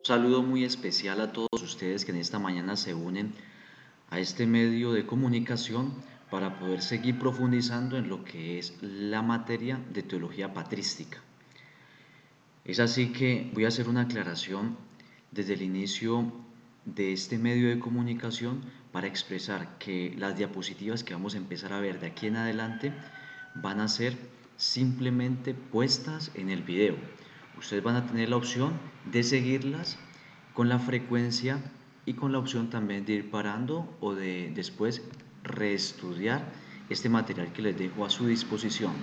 Un saludo muy especial a todos ustedes que en esta mañana se unen a este medio de comunicación para poder seguir profundizando en lo que es la materia de teología patrística. Es así que voy a hacer una aclaración desde el inicio de este medio de comunicación para expresar que las diapositivas que vamos a empezar a ver de aquí en adelante van a ser simplemente puestas en el video. Ustedes van a tener la opción de seguirlas con la frecuencia y con la opción también de ir parando o de después reestudiar este material que les dejo a su disposición.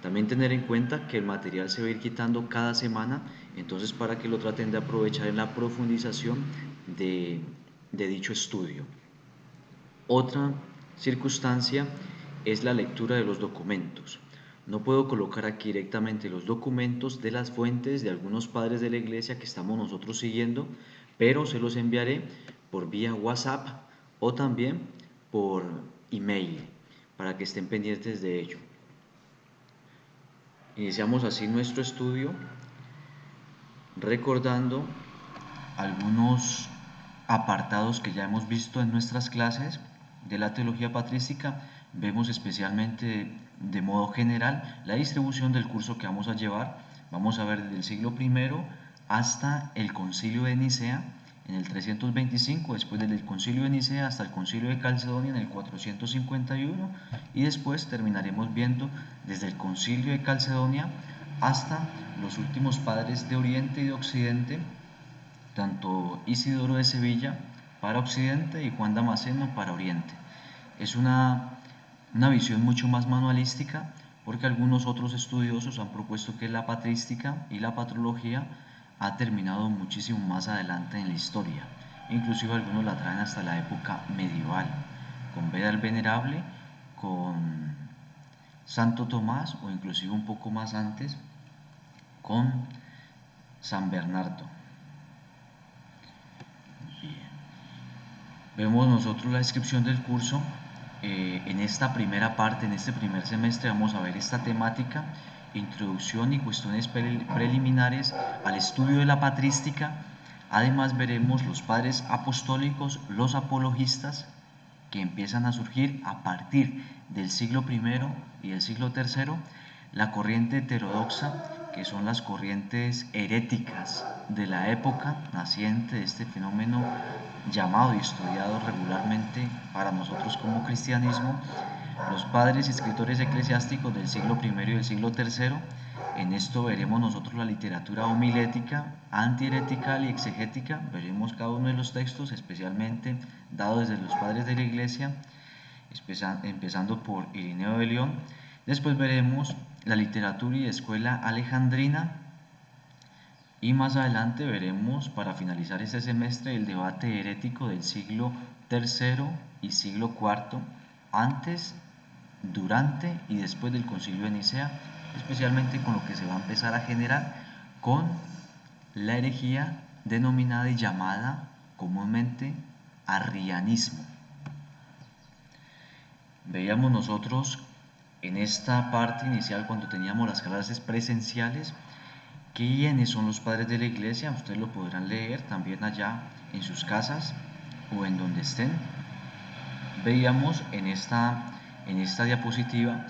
También tener en cuenta que el material se va a ir quitando cada semana, entonces para que lo traten de aprovechar en la profundización de dicho estudio. Otra circunstancia es la lectura de los documentos. No puedo colocar aquí directamente los documentos de las fuentes de algunos padres de la iglesia que estamos nosotros siguiendo, pero se los enviaré por vía WhatsApp o también por email para que estén pendientes de ello. Iniciamos así nuestro estudio recordando algunos apartados que ya hemos visto en nuestras clases de la teología patrística. Vemos especialmente de modo general la distribución del curso que vamos a llevar. Vamos a ver desde el siglo I hasta el Concilio de Nicea en el 325, después del Concilio de Nicea hasta el Concilio de Calcedonia en el 451 y después terminaremos viendo desde el Concilio de Calcedonia hasta los últimos padres de Oriente y de Occidente, tanto Isidoro de Sevilla para Occidente y Juan Damasceno para Oriente. Es una visión mucho más manualística porque algunos otros estudiosos han propuesto que la patrística y la patrología ha terminado muchísimo más adelante en la historia. Inclusive algunos la traen hasta la época medieval, con Beda el Venerable, con Santo Tomás o inclusive un poco más antes con San Bernardo. Bien. Vemos nosotros la descripción del curso. En esta primera parte, en este primer semestre, vamos a ver esta temática, introducción y cuestiones preliminares al estudio de la patrística. Además veremos los padres apostólicos, los apologistas, que empiezan a surgir a partir del siglo I y del siglo III, la corriente heterodoxa, que son las corrientes heréticas de la época naciente de este fenómeno llamado y estudiado regularmente para nosotros como cristianismo, los padres y escritores eclesiásticos del siglo I y del siglo III. En esto veremos nosotros la literatura homilética, antiheretical y exegética. Veremos cada uno de los textos, especialmente dados desde los padres de la iglesia, empezando por Irineo de León. Después veremos la literatura y escuela alejandrina. Y más adelante veremos, para finalizar este semestre, el debate herético del siglo III y siglo IV, antes, durante y después del Concilio de Nicea, especialmente con lo que se va a empezar a generar con la herejía denominada y llamada comúnmente arrianismo. Veíamos nosotros en esta parte inicial, cuando teníamos las clases presenciales, quiénes son los padres de la iglesia. Ustedes lo podrán leer también allá en sus casas o en donde estén. Veíamos en esta diapositiva,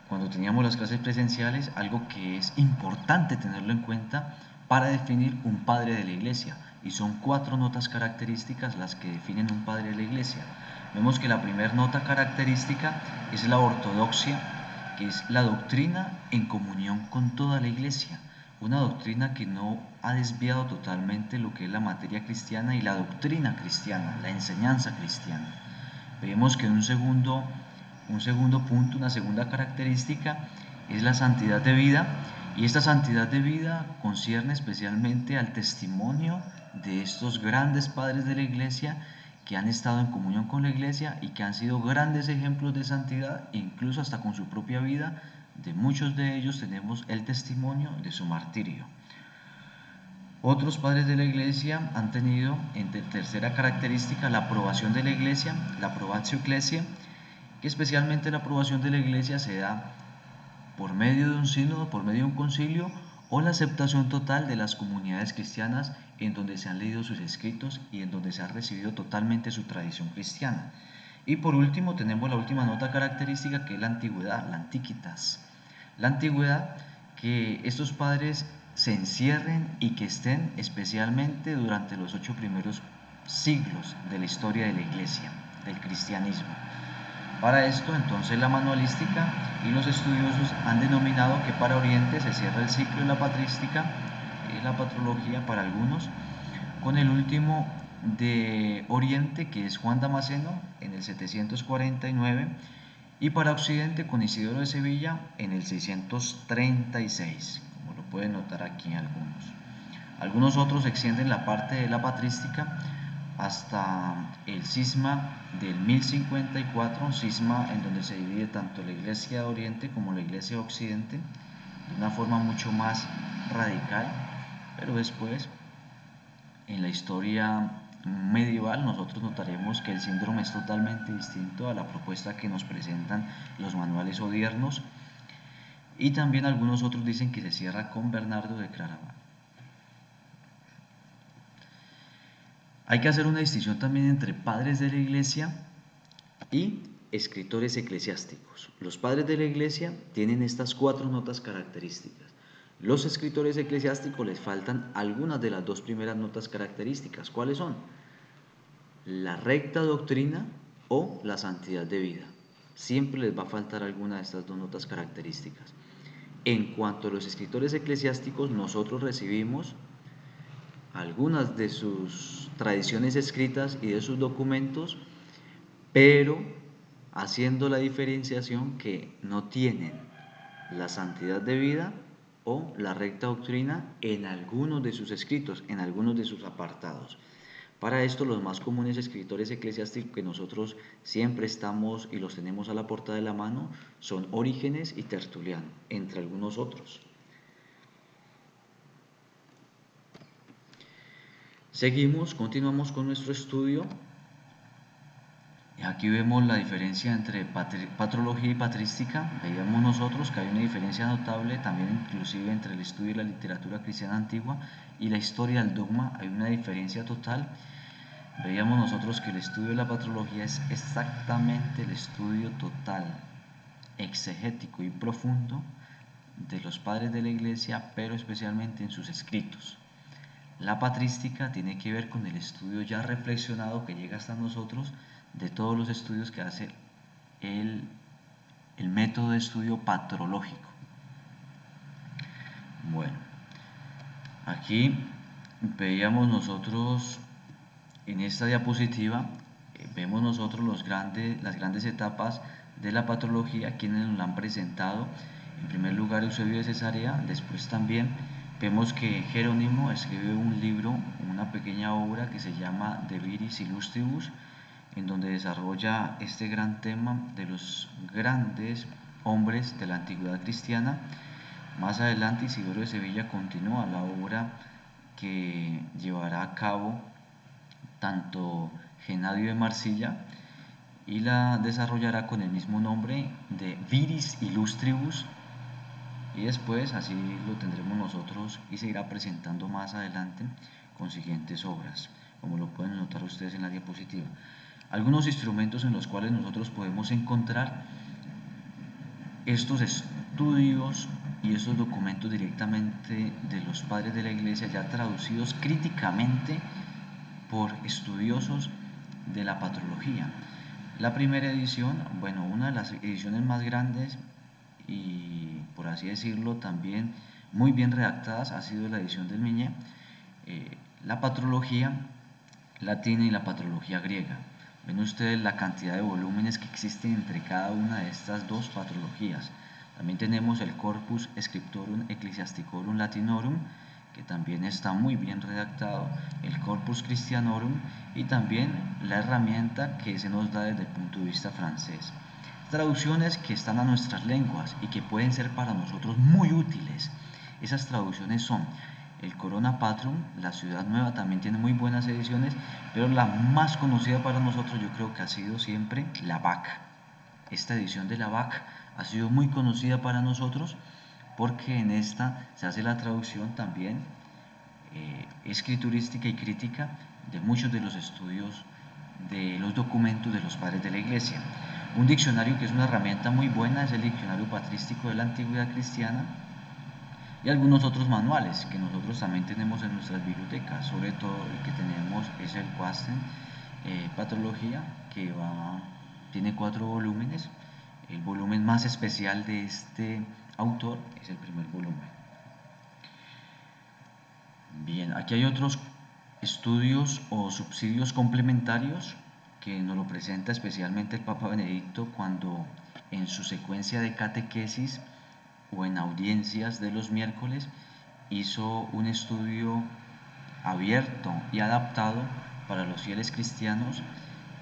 cuando teníamos las clases presenciales, algo que es importante tenerlo en cuenta para definir un padre de la iglesia, y son 4 notas características las que definen un padre de la iglesia. Vemos que la primera nota característica es la ortodoxia, que es la doctrina en comunión con toda la iglesia, una doctrina que no ha desviado totalmente lo que es la materia cristiana y la doctrina cristiana, la enseñanza cristiana. Vemos que un segundo punto, una segunda característica es la santidad de vida, y esta santidad de vida concierne especialmente al testimonio de estos grandes padres de la iglesia que han estado en comunión con la iglesia y que han sido grandes ejemplos de santidad, incluso hasta con su propia vida. De muchos de ellos tenemos el testimonio de su martirio. Otros padres de la iglesia han tenido, entre tercera característica, la aprobación de la iglesia, la aprobatio ecclesiae, que especialmente la aprobación de la iglesia se da por medio de un sínodo, por medio de un concilio o la aceptación total de las comunidades cristianas en donde se han leído sus escritos y en donde se ha recibido totalmente su tradición cristiana. Y por último tenemos la última nota característica, que es la antigüedad, la antiquitas. La antigüedad, que estos padres se encierren y que estén especialmente durante los 8 primeros siglos de la historia de la Iglesia, del cristianismo. Para esto, entonces, la manualística y los estudiosos han denominado que para Oriente se cierra el ciclo de la patrística y la patrología para algunos, con el último de Oriente, que es Juan Damasceno, en el 749, y para Occidente con Isidoro de Sevilla en el 636, como lo pueden notar aquí algunos. Algunos otros extienden la parte de la patrística hasta el cisma del 1054, cisma en donde se divide tanto la Iglesia de Oriente como la Iglesia de Occidente de una forma mucho más radical, pero después en la historia medieval nosotros notaremos que el síndrome es totalmente distinto a la propuesta que nos presentan los manuales odiernos, y también algunos otros dicen que se cierra con Bernardo de Claraval. Hay que hacer una distinción también entre padres de la Iglesia y escritores eclesiásticos. Los padres de la Iglesia tienen estas 4 notas características. Los escritores eclesiásticos les faltan algunas de las 2 primeras notas características. ¿Cuáles son? La recta doctrina o la santidad de vida. Siempre les va a faltar alguna de estas 2 notas características. En cuanto a los escritores eclesiásticos, nosotros recibimos algunas de sus tradiciones escritas y de sus documentos, pero haciendo la diferenciación que no tienen la santidad de vida o la recta doctrina en algunos de sus escritos, en algunos de sus apartados. Para esto, los más comunes escritores eclesiásticos que nosotros siempre estamos y los tenemos a la portada de la mano son Orígenes y Tertuliano, entre algunos otros. Continuamos con nuestro estudio. Aquí vemos la diferencia entre patrología y patrística. Veíamos nosotros que hay una diferencia notable también inclusive entre el estudio de la literatura cristiana antigua y la historia del dogma. Hay una diferencia total. Veíamos nosotros que el estudio de la patrología es exactamente el estudio total, exegético y profundo de los padres de la Iglesia, pero especialmente en sus escritos. La patrística tiene que ver con el estudio ya reflexionado que llega hasta nosotros de todos los estudios que hace el método de estudio patrológico. Bueno, aquí veíamos nosotros en esta diapositiva, vemos nosotros las grandes etapas de la patrología, quienes nos la han presentado. En primer lugar, Eusebio de Cesarea. Después también vemos que Jerónimo escribe un libro, una pequeña obra que se llama De Viris Illustribus, en donde desarrolla este gran tema de los grandes hombres de la antigüedad cristiana. Más adelante, Isidoro de Sevilla continúa la obra que llevará a cabo tanto Genadio de Marsilla y la desarrollará con el mismo nombre de Viris Illustribus, y después así lo tendremos nosotros y se irá presentando más adelante con siguientes obras, como lo pueden notar ustedes en la diapositiva. Algunos instrumentos en los cuales nosotros podemos encontrar estos estudios y estos documentos directamente de los padres de la Iglesia, ya traducidos críticamente por estudiosos de la patrología. La primera edición, bueno, una de las ediciones más grandes y por así decirlo también muy bien redactadas ha sido la edición del Miñé, la patrología latina y la patrología griega. Ven ustedes la cantidad de volúmenes que existen entre cada una de estas 2 patrologías. También tenemos el Corpus Scriptorum Ecclesiasticorum Latinorum, que también está muy bien redactado, el Corpus Christianorum y también la herramienta que se nos da desde el punto de vista francés. Traducciones que están a nuestras lenguas y que pueden ser para nosotros muy útiles. Esas traducciones son el Corona Patrum, la Ciudad Nueva también tiene muy buenas ediciones, pero la más conocida para nosotros yo creo que ha sido siempre la BAC. Esta edición de la BAC ha sido muy conocida para nosotros porque en esta se hace la traducción también escriturística y crítica de muchos de los estudios de los documentos de los padres de la Iglesia. Un diccionario que es una herramienta muy buena es el Diccionario Patrístico de la Antigüedad Cristiana, y algunos otros manuales que nosotros también tenemos en nuestras bibliotecas. Sobre todo el que tenemos es el Quasten Patrología, que tiene 4 volúmenes. El volumen más especial de este autor es el primer volumen. Bien, aquí hay otros estudios o subsidios complementarios que nos lo presenta especialmente el Papa Benedicto cuando en su secuencia de catequesis o en audiencias de los miércoles hizo un estudio abierto y adaptado para los fieles cristianos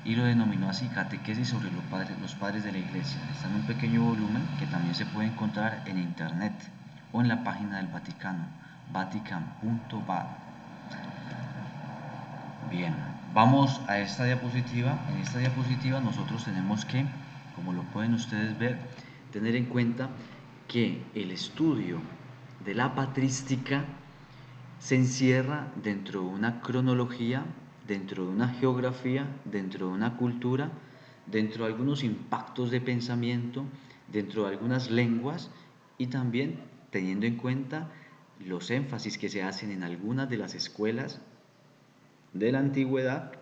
y lo denominó así, Catequesis sobre los padres de la Iglesia. Está en un pequeño volumen que también se puede encontrar en internet o en la página del Vaticano, vatican.va. Bien, vamos a esta diapositiva. En esta diapositiva nosotros tenemos que, como lo pueden ustedes ver, tener en cuenta que el estudio de la patrística se encierra dentro de una cronología, dentro de una geografía, dentro de una cultura, dentro de algunos impactos de pensamiento, dentro de algunas lenguas y también teniendo en cuenta los énfasis que se hacen en algunas de las escuelas de la antigüedad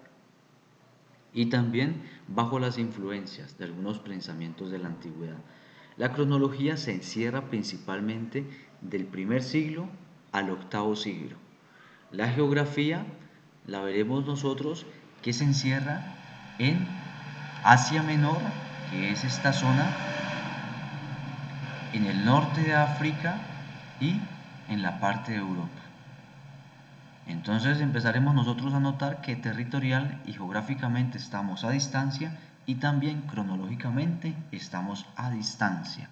y también bajo las influencias de algunos pensamientos de la antigüedad. La cronología se encierra principalmente del primer siglo al octavo siglo. La geografía la veremos nosotros que se encierra en Asia Menor, que es esta zona, en el norte de África y en la parte de Europa. Entonces empezaremos nosotros a notar que territorial y geográficamente estamos a distancia y también cronológicamente estamos a distancia.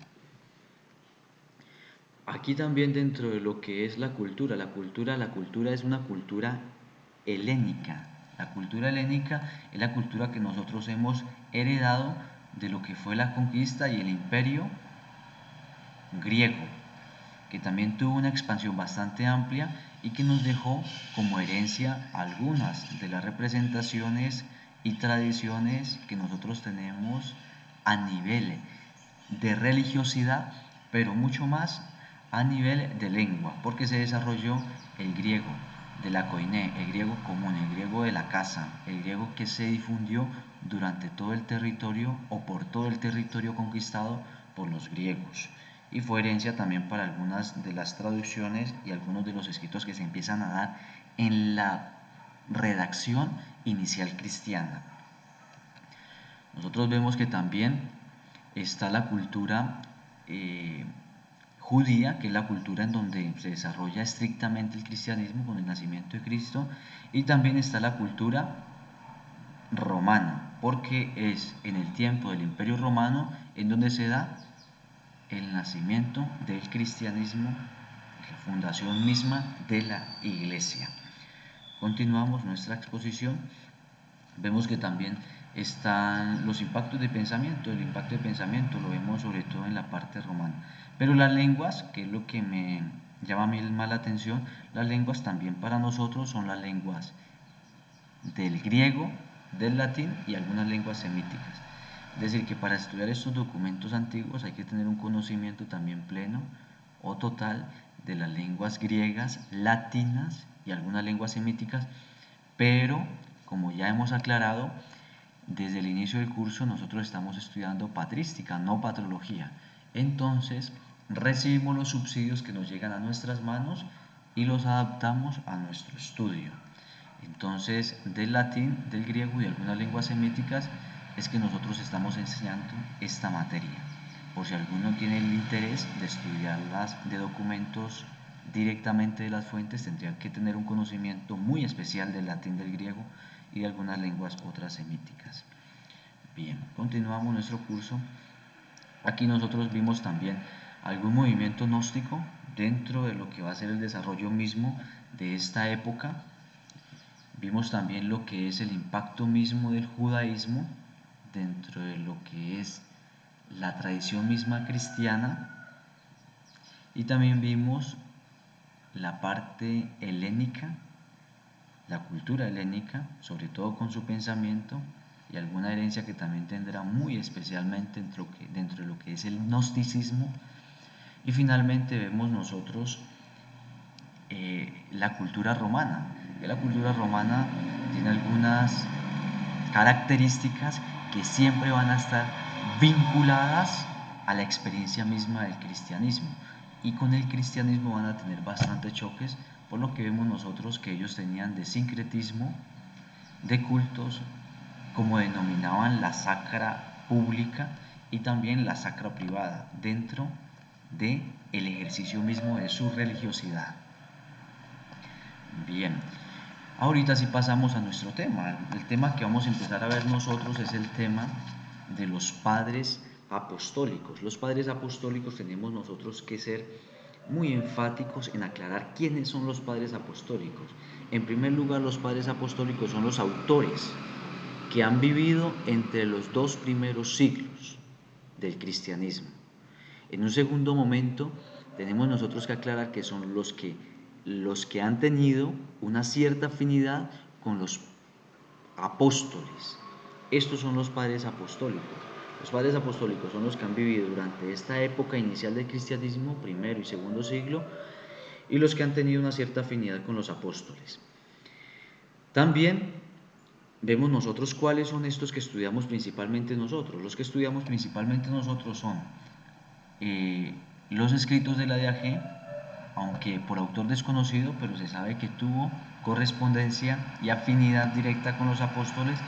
Aquí también dentro de lo que es la cultura es una cultura helénica. La cultura helénica es la cultura que nosotros hemos heredado de lo que fue la conquista y el imperio griego, que también tuvo una expansión bastante amplia y que nos dejó como herencia algunas de las representaciones y tradiciones que nosotros tenemos a nivel de religiosidad, pero mucho más a nivel de lengua, porque se desarrolló el griego de la koiné, el griego común, el griego de la casa, el griego que se difundió durante todo el territorio o por todo el territorio conquistado por los griegos. Y fue herencia también para algunas de las traducciones y algunos de los escritos que se empiezan a dar en la redacción inicial cristiana. Nosotros vemos que también está la cultura judía, que es la cultura en donde se desarrolla estrictamente el cristianismo con el nacimiento de Cristo, y también está la cultura romana, porque es en el tiempo del Imperio Romano en donde se da el nacimiento del cristianismo, la fundación misma de la iglesia. Continuamos nuestra exposición. Vemos que también están los impactos de pensamiento. El impacto de pensamiento lo vemos sobre todo en la parte romana. Pero las lenguas, que es lo que me llama a mí más la atención, las lenguas también para nosotros son las lenguas del griego, del latín y algunas lenguas semíticas. Es decir, que para estudiar estos documentos antiguos hay que tener un conocimiento también pleno o total de las lenguas griegas, latinas y algunas lenguas semíticas, pero como ya hemos aclarado, desde el inicio del curso nosotros estamos estudiando patrística, no patrología. Entonces, recibimos los subsidios que nos llegan a nuestras manos y los adaptamos a nuestro estudio. Entonces, del latín, del griego y algunas lenguas semíticas es que nosotros estamos enseñando esta materia. Por si alguno tiene el interés de estudiarlas de documentos directamente de las fuentes, tendría que tener un conocimiento muy especial del latín, del griego y de algunas lenguas otras semíticas. Bien, continuamos nuestro curso. Aquí nosotros vimos también algún movimiento gnóstico dentro de lo que va a ser el desarrollo mismo de esta época. Vimos también lo que es el impacto mismo del judaísmo dentro de lo que es la tradición misma cristiana Y también vimos la parte helénica, la cultura helénica, sobre todo con su pensamiento y alguna herencia que también tendrá muy especialmente dentro de lo que es el gnosticismo. Y finalmente vemos nosotros la cultura romana. La cultura romana tiene algunas características que siempre van a estar vinculadas a la experiencia misma del cristianismo, y con el cristianismo van a tener bastantes choques, por lo que vemos nosotros que ellos tenían de sincretismo, de cultos, como denominaban la sacra pública y también la sacra privada, dentro del ejercicio mismo de su religiosidad. Bien, ahorita sí pasamos a nuestro tema. El tema que vamos a empezar a ver nosotros es el tema de los padres apostólicos. Los padres apostólicos tenemos nosotros que ser muy enfáticos en aclarar quiénes son los padres apostólicos. En primer lugar, los padres apostólicos son los autores que han vivido entre los dos primeros siglos del cristianismo. En un segundo momento, tenemos nosotros que aclarar que son los que han tenido una cierta afinidad con los apóstoles. Estos son los padres apostólicos. Los padres apostólicos son los que han vivido durante esta época inicial del cristianismo, primero y segundo siglo, y los que han tenido una cierta afinidad con los apóstoles. También vemos nosotros cuáles son estos que estudiamos principalmente nosotros. Los que estudiamos principalmente nosotros son los escritos de la DAG, aunque por autor desconocido, pero se sabe que tuvo correspondencia y afinidad directa con los apóstoles.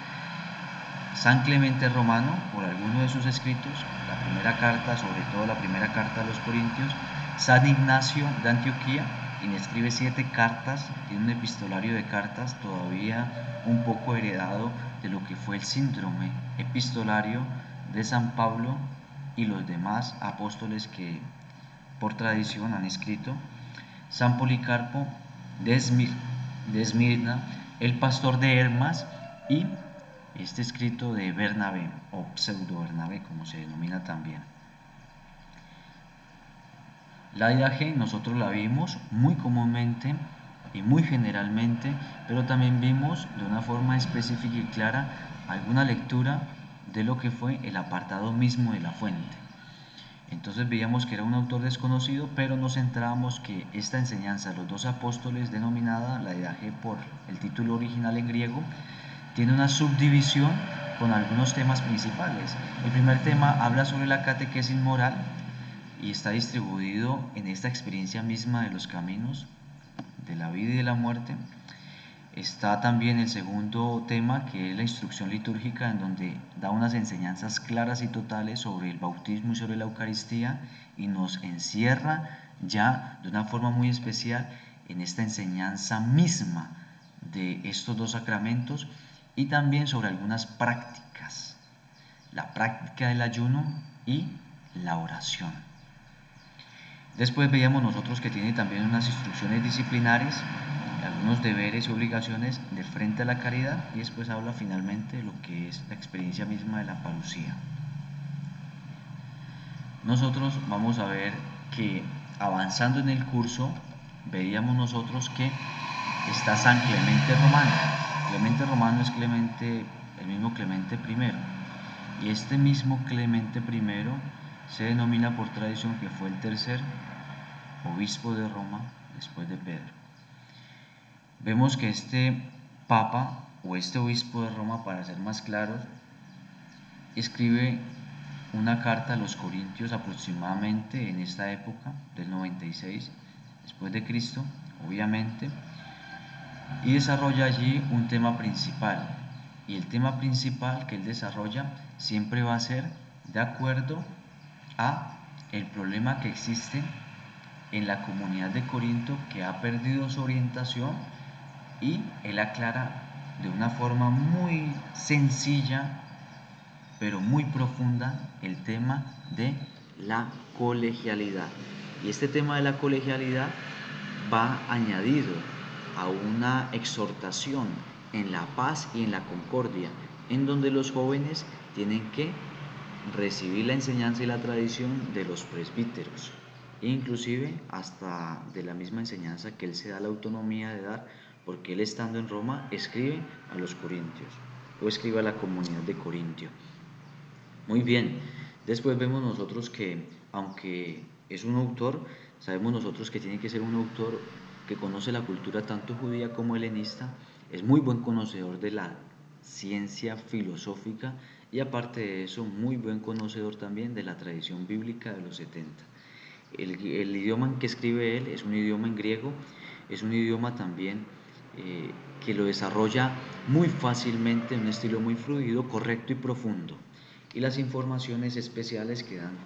San Clemente Romano, por alguno de sus escritos, la primera carta, sobre todo la primera carta a los Corintios. San Ignacio de Antioquía, quien escribe 7 cartas, tiene un epistolario de cartas todavía un poco heredado de lo que fue el síndrome epistolario de San Pablo y los demás apóstoles que por tradición han escrito. San Policarpo de Esmirna, el pastor de Hermas, y este escrito de Bernabé, o pseudo Bernabé, como se denomina también. La DAG nosotros la vimos muy comúnmente y muy generalmente, pero también vimos de una forma específica y clara alguna lectura de lo que fue el apartado mismo de la fuente. Entonces veíamos que era un autor desconocido, pero nos centrábamos que esta enseñanza de los dos apóstoles, denominada la DAG por el título original en griego, tiene una subdivisión con algunos temas principales. El primer tema habla sobre la catequesis moral y está distribuido en esta experiencia misma de los caminos de la vida y de la muerte. Está también el segundo tema, que es la instrucción litúrgica, en donde da unas enseñanzas claras y totales sobre el bautismo y sobre la Eucaristía, y nos encierra ya de una forma muy especial en esta enseñanza misma de estos dos sacramentos, y también sobre algunas prácticas, la práctica del ayuno y la oración. Después veíamos nosotros que tiene también unas instrucciones disciplinares, algunos deberes y obligaciones de frente a la caridad, y después habla finalmente de lo que es la experiencia misma de la parucía. Nosotros vamos a ver que avanzando en el curso, veíamos nosotros que está San Clemente Romano. Clemente Romano es el mismo Clemente I, y este mismo Clemente I se denomina por tradición que fue el tercer obispo de Roma después de Pedro. Vemos que este papa o este obispo de Roma, para ser más claros, escribe una carta a los Corintios aproximadamente en esta época del 96 después de Cristo, obviamente, y desarrolla allí un tema principal, y el tema principal que él desarrolla siempre va a ser de acuerdo a el problema que existe en la comunidad de Corinto, que ha perdido su orientación, y él aclara de una forma muy sencilla pero muy profunda el tema de la colegialidad. Y este tema de la colegialidad va añadido a una exhortación en la paz y en la concordia, en donde los jóvenes tienen que recibir la enseñanza y la tradición de los presbíteros. e inclusive hasta de la misma enseñanza que él se da la autonomía de dar, porque él estando en Roma escribe a los corintios o escribe a la comunidad de Corintio. Muy bien, después vemos nosotros que aunque es un autor, sabemos nosotros que tiene que ser un autor que conoce la cultura tanto judía como helenista, es muy buen conocedor de la ciencia filosófica y aparte de eso muy buen conocedor también de la tradición bíblica de los 70. El idioma en que escribe él es un idioma en griego, es un idioma también que lo desarrolla muy fácilmente, en un estilo muy fluido, correcto y profundo. Y las informaciones especiales que dan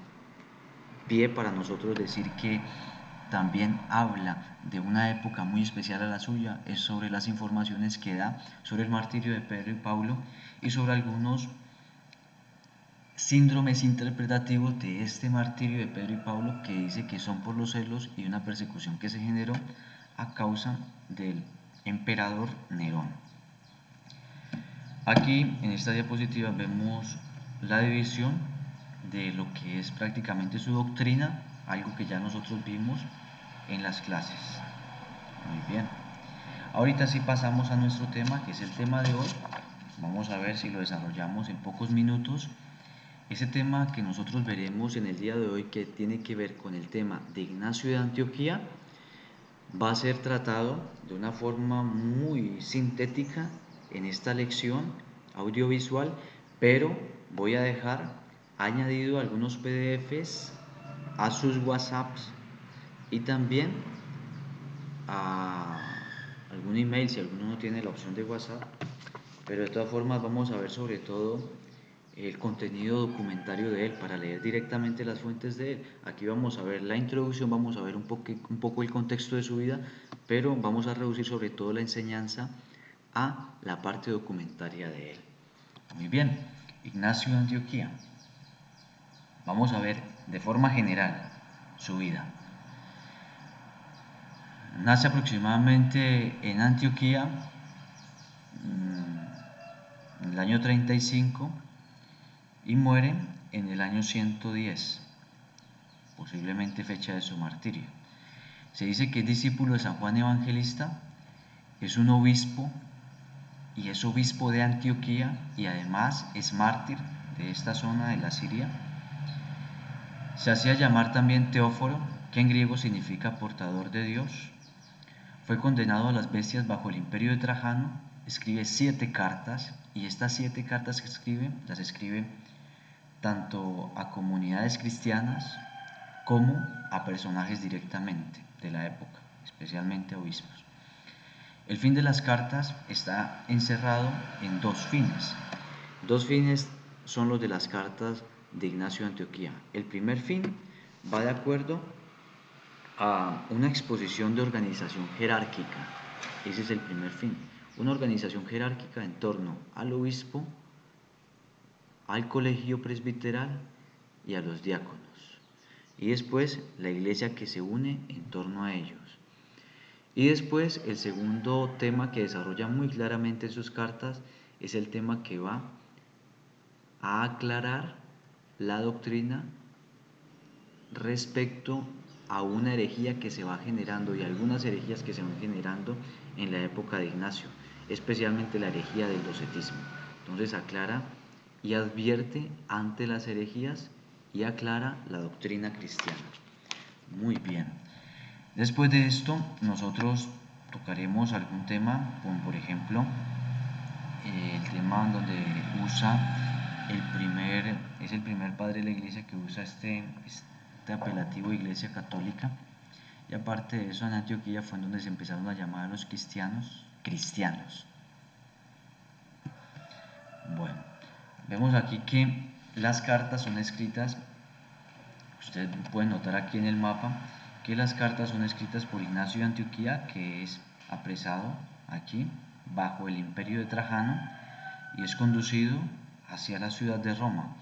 pie para nosotros decir que también habla de una época muy especial a la suya, es sobre las informaciones que da sobre el martirio de Pedro y Pablo y sobre algunos síndromes interpretativos de este martirio de Pedro y Pablo, que dice que son por los celos y una persecución que se generó a causa del emperador Nerón. Aquí en esta diapositiva vemos la división de lo que es prácticamente su doctrina, algo que ya nosotros vimos en las clases. Muy bien. Ahorita sí pasamos a nuestro tema, que es el tema de hoy. Vamos a ver si lo desarrollamos en pocos minutos. Ese tema que nosotros veremos en el día de hoy, que tiene que ver con el tema de Ignacio de Antioquía, va a ser tratado de una forma muy sintética en esta lección audiovisual, pero voy a dejar añadido algunos PDFs a sus WhatsApps y también a algún email si alguno no tiene la opción de WhatsApp, pero de todas formas vamos a ver sobre todo el contenido documentario de él para leer directamente las fuentes de él. Aquí vamos a ver la introducción, vamos a ver un poco el contexto de su vida, pero vamos a reducir sobre todo la enseñanza a la parte documentaria de él. Muy bien, Ignacio de Antioquía. Vamos a ver de forma general su vida. Nace aproximadamente en Antioquía en el año 35 y muere en el año 110, posiblemente fecha de su martirio. Se dice que es discípulo de San Juan Evangelista, es un obispo y es obispo de Antioquía y además es mártir de esta zona de la Siria. Se hacía llamar también Teóforo, que en griego significa portador de Dios. Fue condenado a las bestias bajo el imperio de Trajano, escribe 7 cartas y estas 7 cartas que escribe las escribe tanto a comunidades cristianas como a personajes directamente de la época, especialmente a obispos. El fin de las cartas está encerrado en 2 fines. 2 fines son los de las cartas de Ignacio de Antioquía. El primer fin va de acuerdo a una exposición de organización jerárquica. Ese es el primer fin. Una organización jerárquica en torno al obispo, al colegio presbiteral y a los diáconos. Y después la iglesia que se une en torno a ellos. Y después el segundo tema que desarrolla muy claramente en sus cartas es el tema que va a aclarar la doctrina respecto a una herejía que se va generando y algunas herejías que se van generando en la época de Ignacio, especialmente la herejía del docetismo. Entonces aclara y advierte ante las herejías y aclara la doctrina cristiana. Muy bien. Después de esto, nosotros tocaremos algún tema, como por ejemplo el tema donde usa es el primer padre de la iglesia que usa este apelativo de iglesia católica. Y aparte de eso, en Antioquía fue donde se empezaron a llamar a los cristianos. Bueno, vemos aquí que las cartas son escritas, ustedes pueden notar aquí en el mapa, que las cartas son escritas por Ignacio de Antioquía, que es apresado aquí bajo el imperio de Trajano y es conducido hacia la ciudad de Roma.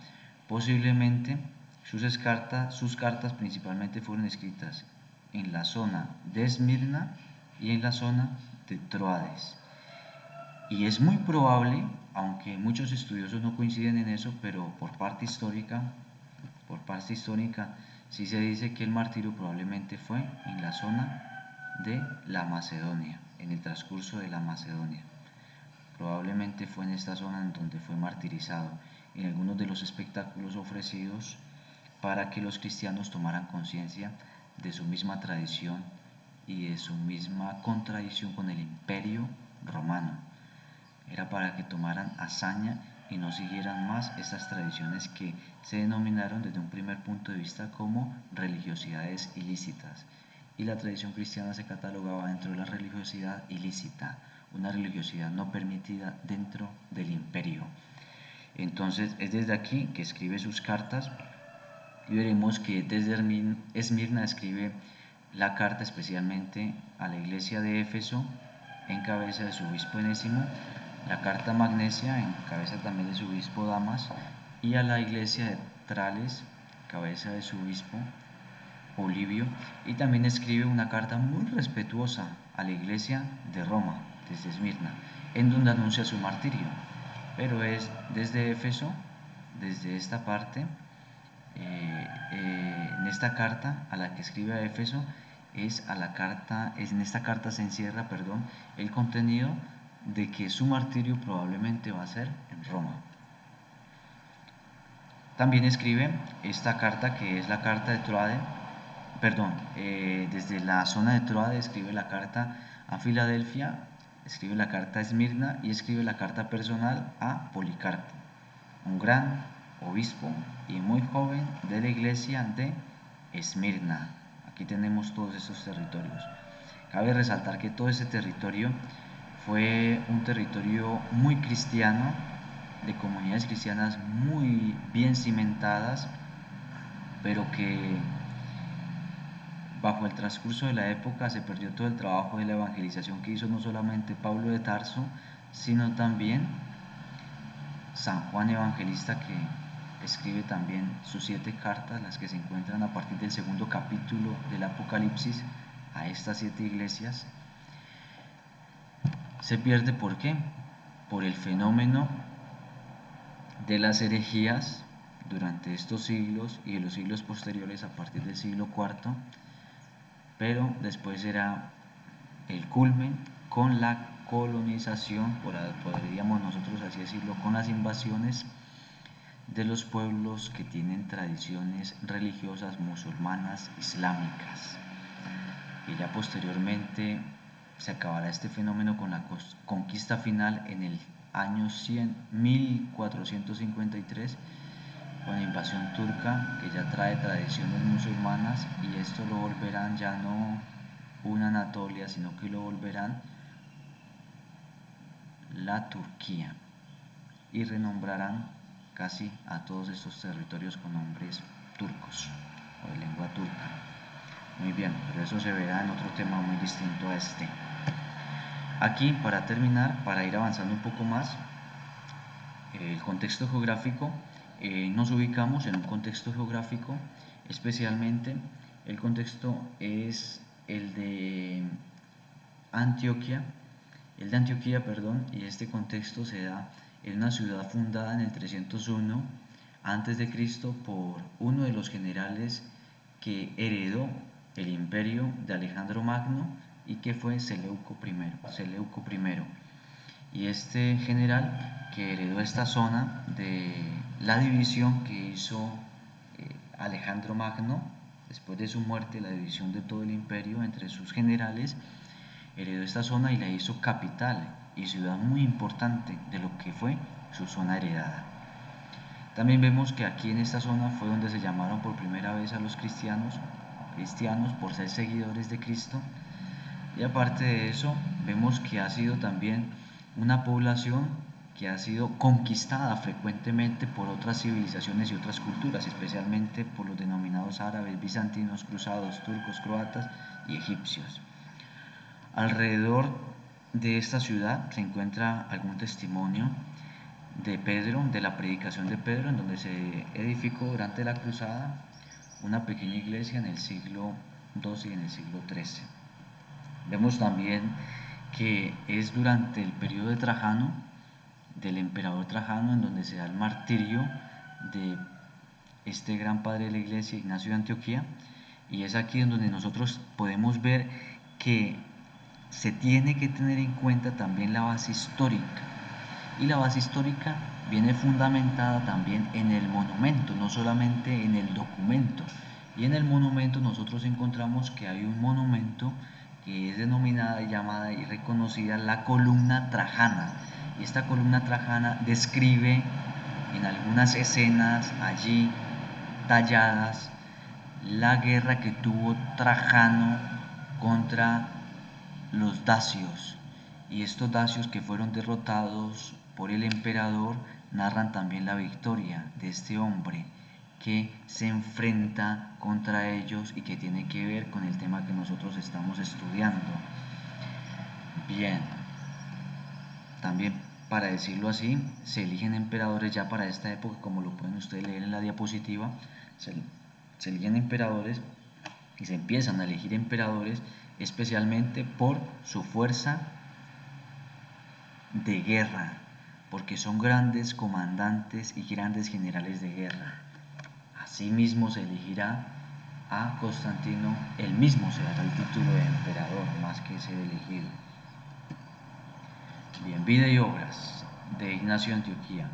Posiblemente sus cartas principalmente fueron escritas en la zona de Esmirna y en la zona de Troades. Y es muy probable, aunque muchos estudiosos no coinciden en eso, pero por parte histórica sí se dice que el martirio probablemente fue en la zona de la Macedonia, en el transcurso de la Macedonia. Probablemente fue en esta zona en donde fue martirizado, en algunos de los espectáculos ofrecidos para que los cristianos tomaran conciencia de su misma tradición y de su misma contradicción con el imperio romano. Era para que tomaran hazaña y no siguieran más estas tradiciones que se denominaron desde un primer punto de vista como religiosidades ilícitas. Y la tradición cristiana se catalogaba dentro de la religiosidad ilícita, una religiosidad no permitida dentro del imperio. Entonces es desde aquí que escribe sus cartas y veremos que desde Esmirna escribe la carta especialmente a la iglesia de Éfeso en cabeza de su obispo Enésimo, la carta Magnesia en cabeza también de su obispo Damas, y a la iglesia de Trales, cabeza de su obispo Polibio, y también escribe una carta muy respetuosa a la iglesia de Roma, desde Esmirna, en donde anuncia su martirio. Pero es desde Éfeso, desde esta parte, en esta carta a la que escribe a Éfeso, en esta carta se encierra, el contenido de que su martirio probablemente va a ser en Roma. También escribe esta carta que es la carta de Troade, desde la zona de Troade escribe la carta a Filadelfia, escribe la carta a Esmirna y escribe la carta personal a Policarpo, un gran obispo y muy joven de la iglesia de Esmirna. Aquí tenemos todos estos territorios. Cabe resaltar que todo ese territorio fue un territorio muy cristiano, de comunidades cristianas muy bien cimentadas, pero que bajo el transcurso de la época se perdió todo el trabajo de la evangelización que hizo no solamente Pablo de Tarso, sino también San Juan Evangelista, que escribe también sus 7 cartas, las que se encuentran a partir del segundo capítulo del Apocalipsis, a estas 7 iglesias. Se pierde, ¿por qué? Por el fenómeno de las herejías durante estos siglos y de los siglos posteriores a partir del siglo IV, pero después era el culmen con la colonización, podríamos nosotros así decirlo, con las invasiones de los pueblos que tienen tradiciones religiosas musulmanas islámicas. Y ya posteriormente se acabará este fenómeno con la conquista final en el año 1453, con la invasión turca, que ya trae tradiciones musulmanas, y esto lo volverán ya no una Anatolia, sino que lo volverán la Turquía, y renombrarán casi a todos estos territorios con nombres turcos o de lengua turca. Muy bien, pero eso se verá en otro tema muy distinto a este. Aquí, para terminar, para ir avanzando un poco más, el contexto geográfico, nos ubicamos en un contexto geográfico, especialmente el contexto es el de Antioquía, y este contexto se da en una ciudad fundada en el 301 a.C. por uno de los generales que heredó el imperio de Alejandro Magno y que fue Seleuco I. Y este general que heredó esta zona de la división que hizo Alejandro Magno, después de su muerte, la división de todo el imperio entre sus generales, heredó esta zona y la hizo capital y ciudad muy importante de lo que fue su zona heredada. También vemos que aquí en esta zona fue donde se llamaron por primera vez a los cristianos por ser seguidores de Cristo, y aparte de eso vemos que ha sido también una población que ha sido conquistada frecuentemente por otras civilizaciones y otras culturas, especialmente por los denominados árabes, bizantinos, cruzados, turcos, croatas y egipcios. Alrededor de esta ciudad se encuentra algún testimonio de Pedro, de la predicación de Pedro, en donde se edificó durante la cruzada una pequeña iglesia en el siglo XII y en el siglo XIII. Vemos también que es durante el periodo de Trajano, del emperador Trajano, en donde se da el martirio de este gran padre de la iglesia, Ignacio de Antioquía, y es aquí en donde nosotros podemos ver que se tiene que tener en cuenta también la base histórica, y la base histórica viene fundamentada también en el monumento, no solamente en el documento. Y en el monumento nosotros encontramos que hay un monumento que es denominada, llamada y reconocida la columna trajana. Y esta columna trajana describe en algunas escenas allí talladas la guerra que tuvo Trajano contra los dacios. Y estos dacios que fueron derrotados por el emperador narran también la victoria de este hombre que se enfrenta contra ellos y que tiene que ver con el tema que nosotros estamos estudiando. Bien, también para decirlo así, se eligen emperadores ya para esta época, como lo pueden ustedes leer en la diapositiva, se eligen emperadores y se empiezan a elegir emperadores especialmente por su fuerza de guerra, porque son grandes comandantes y grandes generales de guerra. Asimismo se elegirá a Constantino, él mismo se dará el título de emperador más que ser elegido. Bien, vida y obras de Ignacio de Antioquía.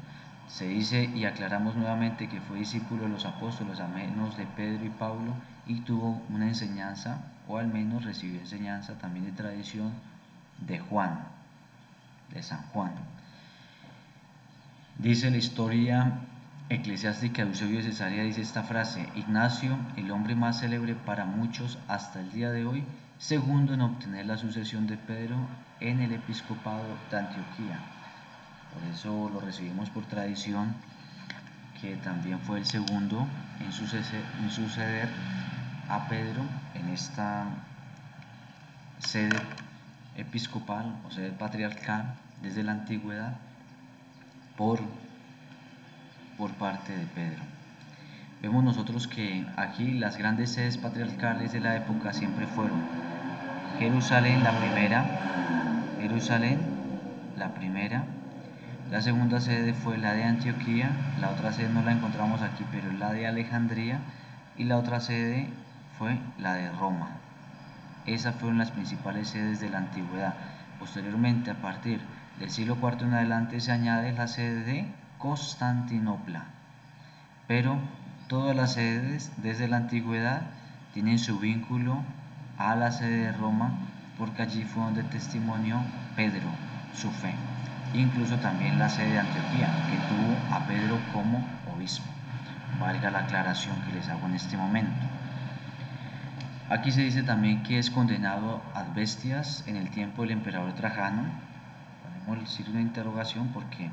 Se dice y aclaramos nuevamente que fue discípulo de los apóstoles, a menos de Pedro y Pablo, y tuvo una enseñanza, o al menos recibió enseñanza también de tradición de Juan, de San Juan. Dice la historia eclesiástica de Eusebio de Cesarea, dice esta frase: Ignacio, el hombre más célebre para muchos hasta el día de hoy, segundo en obtener la sucesión de Pedro en el episcopado de Antioquía. Por eso lo recibimos por tradición, que también fue el segundo en suceder a Pedro en esta sede episcopal o sede patriarcal desde la antigüedad por parte de Pedro. Vemos nosotros que aquí las grandes sedes patriarcales de la época siempre fueron Jerusalén la primera, la segunda sede fue la de Antioquía, la otra sede no la encontramos aquí, pero es la de Alejandría, y la otra sede fue la de Roma. Esas fueron las principales sedes de la antigüedad. Posteriormente, a partir del siglo IV en adelante, se añade la sede de Constantinopla. Pero todas las sedes desde la antigüedad tienen su vínculo a la sede de Roma, porque allí fue donde testimonió Pedro su fe. Incluso también la sede de Antioquía, que tuvo a Pedro como obispo. Valga la aclaración que les hago en este momento. Aquí se dice también que es condenado ad bestias en el tiempo del emperador Trajano. Ponemos el signo de interrogación porque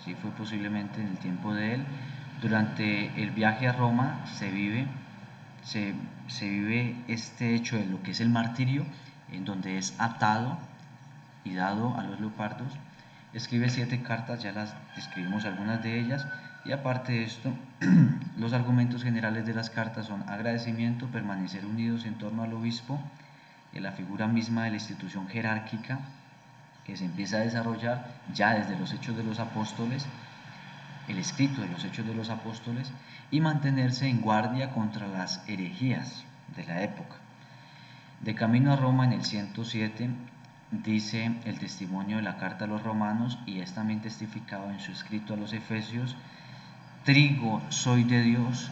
sí fue posiblemente en el tiempo de él. Durante el viaje a Roma se vive este hecho de lo que es el martirio, en donde es atado y dado a los leopardos. Escribe 7 cartas, ya las describimos algunas de ellas, y aparte de esto, los argumentos generales de las cartas son agradecimiento, permanecer unidos en torno al obispo, y la figura misma de la institución jerárquica que se empieza a desarrollar ya desde los Hechos de los Apóstoles, el escrito de los Hechos de los Apóstoles, y mantenerse en guardia contra las herejías de la época. De camino a Roma en el 107, dice el testimonio de la carta a los romanos, y es también testificado en su escrito a los efesios: trigo soy de Dios,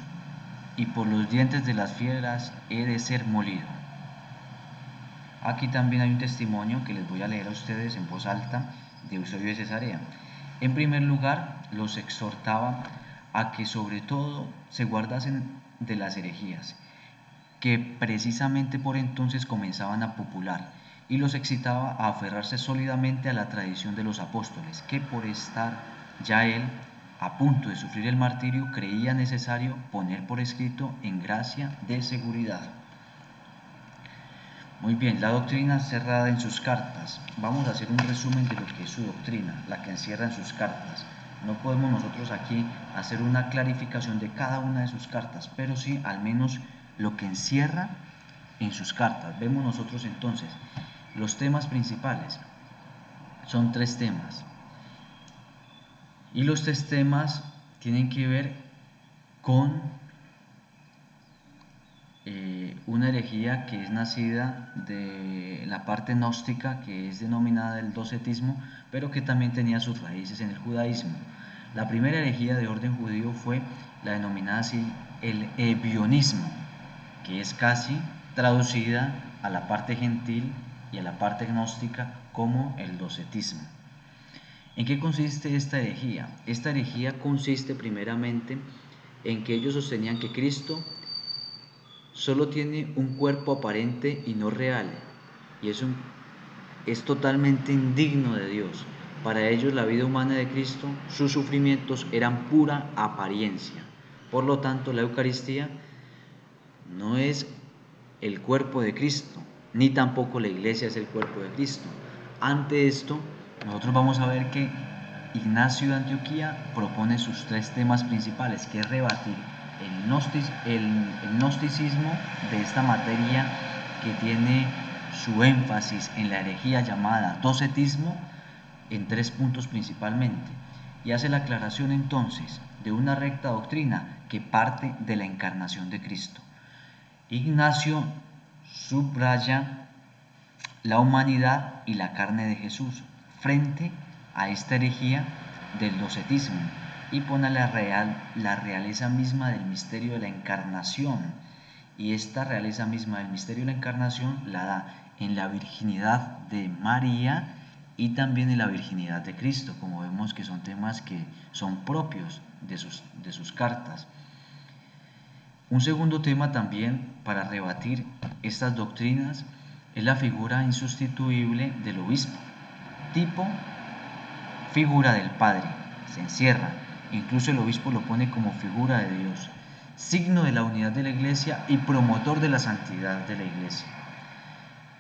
y por los dientes de las fieras he de ser molido. Aquí también hay un testimonio que les voy a leer a ustedes en voz alta de Eusebio de Cesarea. En primer lugar, los exhortaba a que sobre todo se guardasen de las herejías, que precisamente por entonces comenzaban a popular, y los excitaba a aferrarse sólidamente a la tradición de los apóstoles, que por estar ya él a punto de sufrir el martirio creía necesario poner por escrito en gracia de seguridad. Muy bien, la doctrina cerrada en sus cartas. Vamos a hacer un resumen de lo que es su doctrina, la que encierra en sus cartas. No podemos nosotros aquí hacer una clarificación de cada una de sus cartas, pero sí al menos lo que encierra en sus cartas. Vemos nosotros entonces los temas principales. Son 3 temas. Y los 3 temas tienen que ver con una herejía que es nacida de la parte gnóstica, que es denominada el docetismo, pero que también tenía sus raíces en el judaísmo. La primera herejía de orden judío fue la denominada así el ebionismo, que es casi traducida a la parte gentil y a la parte gnóstica como el docetismo. ¿En qué consiste esta herejía? Esta herejía consiste primeramente en que ellos sostenían que Cristo solo tiene un cuerpo aparente y no real, y es totalmente indigno de Dios. Para ellos la vida humana de Cristo, sus sufrimientos eran pura apariencia. Por lo tanto, la Eucaristía no es el cuerpo de Cristo, ni tampoco la iglesia es el cuerpo de Cristo. Ante esto, nosotros vamos a ver que Ignacio de Antioquía propone sus tres temas principales, que es rebatir el gnosticismo de esta materia que tiene su énfasis en la herejía llamada docetismo, en tres puntos principalmente, y hace la aclaración entonces de una recta doctrina que parte de la encarnación de Cristo. Ignacio subraya la humanidad y la carne de Jesús frente a esta herejía del docetismo y pone la realeza misma del misterio de la encarnación, y esta realeza misma del misterio de la encarnación la da en la virginidad de María y también en la virginidad de Cristo, como vemos que son temas que son propios de sus cartas. Un segundo tema también para rebatir estas doctrinas es la figura insustituible del obispo, tipo figura del Padre, se encierra, incluso el obispo lo pone como figura de Dios, signo de la unidad de la Iglesia y promotor de la santidad de la Iglesia.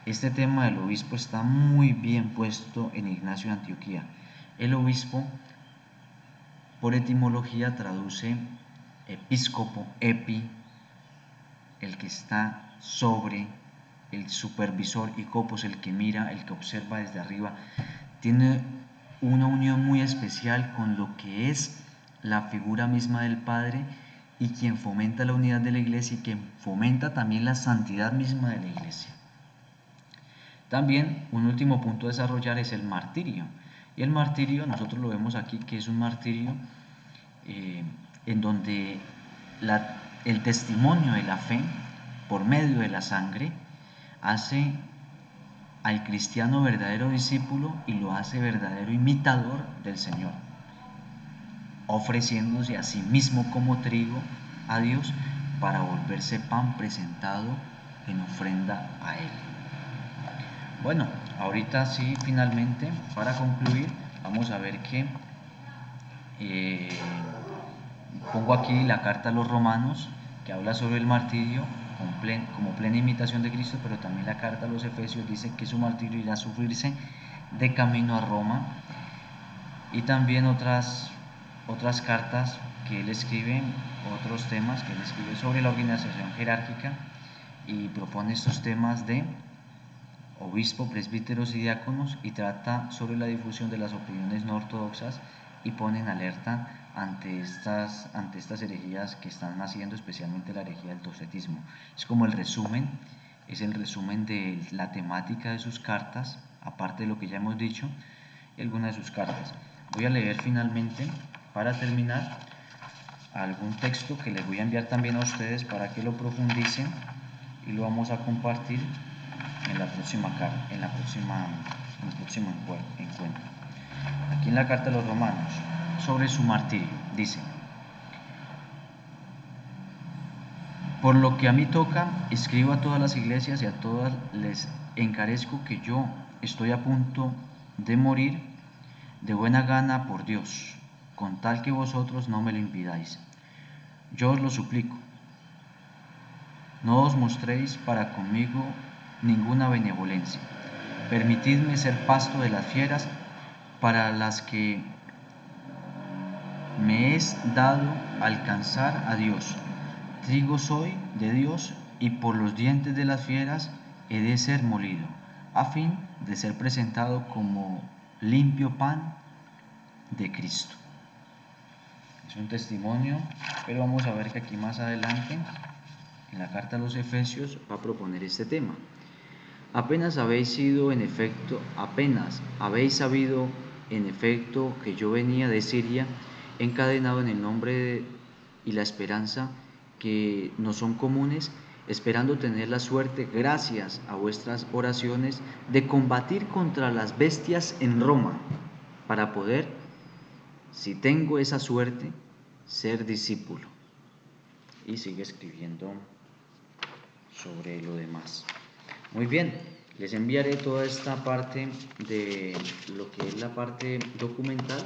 Este tema del obispo está muy bien puesto en Ignacio de Antioquía. El obispo, por etimología, traduce episcopo, epi, el que está sobre, el supervisor, y copos, el que mira, el que observa desde arriba. Tiene una unión muy especial con lo que es la figura misma del Padre y quien fomenta la unidad de la Iglesia y quien fomenta también la santidad misma de la Iglesia. También un último punto a desarrollar es el martirio. Y el martirio, nosotros lo vemos aquí, que es un martirio en donde el testimonio de la fe por medio de la sangre hace al cristiano verdadero discípulo y lo hace verdadero imitador del Señor, ofreciéndose a sí mismo como trigo a Dios para volverse pan presentado en ofrenda a Él. Bueno, ahorita sí, finalmente, para concluir, vamos a ver que pongo aquí la carta a los Romanos, que habla sobre el martirio como plena imitación de Cristo, pero también la carta a los Efesios dice que su martirio irá a sufrirse de camino a Roma, y también otras cartas que él escribe, otros temas que él escribe sobre la organización jerárquica, y propone estos temas de obispo, presbíteros y diáconos, y trata sobre la difusión de las opiniones no ortodoxas y pone en alerta ante estas herejías que están naciendo, especialmente la herejía del docetismo. Es como el resumen de la temática de sus cartas, aparte de lo que ya hemos dicho, algunas de sus cartas. Voy a leer finalmente, para terminar, algún texto que les voy a enviar también a ustedes para que lo profundicen, y lo vamos a compartir en el próximo encuentro. Aquí en la carta de los Romanos, sobre su martirio, dice: por lo que a mí toca, escribo a todas las iglesias y a todas les encarezco que yo estoy a punto de morir de buena gana por Dios, con tal que vosotros no me lo impidáis. Yo os lo suplico, no os mostréis para conmigo ninguna benevolencia. Permitidme ser pasto de las fieras para las que me es dado alcanzar a Dios. Trigo soy de Dios y por los dientes de las fieras he de ser molido, a fin de ser presentado como limpio pan de Cristo. Es un testimonio, pero vamos a ver que aquí más adelante, en la carta a los Efesios, va a proponer este tema. Apenas habéis sabido en efecto que yo venía de Siria, encadenado en el nombre y la esperanza que nos son comunes, esperando tener la suerte, gracias a vuestras oraciones, de combatir contra las bestias en Roma, para poder, si tengo esa suerte, ser discípulo. Y sigue escribiendo sobre lo demás. Muy bien, les enviaré toda esta parte de lo que es la parte documental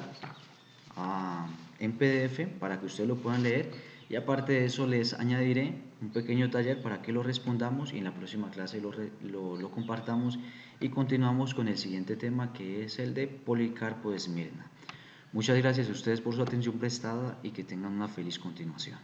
en PDF para que ustedes lo puedan leer, y aparte de eso les añadiré un pequeño taller para que lo respondamos y en la próxima clase lo compartamos y continuamos con el siguiente tema, que es el de Policarpo de Esmirna. Muchas gracias a ustedes por su atención prestada y que tengan una feliz continuación.